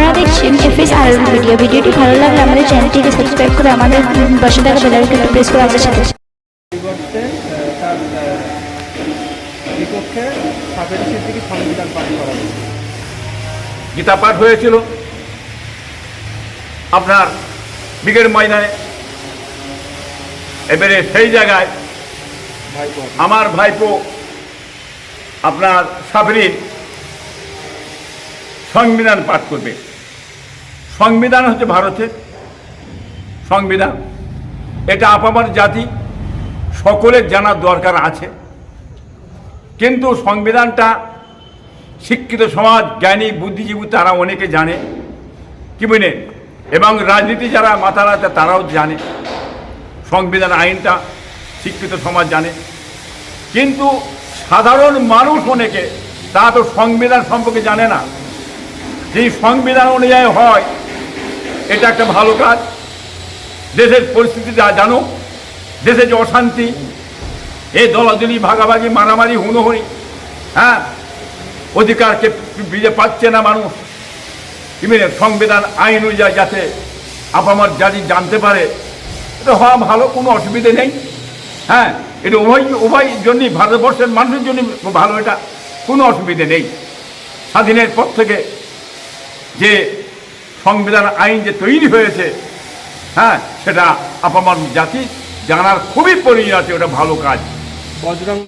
আপনারা দেখছেন এফএস আর ভিডিও। ভিডিওটি ভালো লাগলে আমাদের চ্যানেলটিকে সাবস্ক্রাইব করে আমাদের পাশে থাকা বেল আইকনটি প্রেস করে আমাদের সাথে পরিবর্তে তার বিপক্ষে সাবের সিদ্দিকী সংবিধান পাঠ করা হয়েছে। গীতা পাঠ হয়েছিল আপনার বিকেল ময়দানে। এবারে সেই জায়গায় ভাইপো আমার ভাইপো আপনার সাবরিন সংবিধান পাঠ করবে। সংবিধান হচ্ছে ভারতের সংবিধান, এটা আপামর জাতি সকলের জানার দরকার আছে। কিন্তু সংবিধানটা শিক্ষিত সমাজ, জ্ঞানী বুদ্ধিজীবী তারা অনেকে জানে, কি বুঝলেন, এবং রাজনীতি যারা মাথারা তারাও জানে সংবিধান আইনটা, শিক্ষিত সমাজ জানে। কিন্তু সাধারণ মানুষ অনেকে তারা তো সংবিধান সম্পর্কে জানে না। যেই সংবিধান অনুযায়ী হয় এটা একটা ভালো কাজ। দেশের পরিস্থিতি জানো, দেশে যে অশান্তি, এই দলাদলি ভাগাভাগি মারামারি হুনোহুনি, হ্যাঁ, অধিকারকে বিজে পাচ্ছে না মানুষ। সংবিধান আইন অনুযায়ী যাতে আপামার জাতি জানতে পারে, এটা হওয়া ভালো, কোনো অসুবিধে নেই। হ্যাঁ, এটা উভয় জন্যই, ভারতবর্ষের মানুষের জন্য ভালো, এটা কোনো অসুবিধে নেই। স্বাধীনের পর থেকে যে সংবিধান আইন যে তৈরি হয়েছে, হ্যাঁ, সেটা আপামার জাতি জানার খুবই প্রয়োজন আছে, ওটা ভালো কাজ। বজরং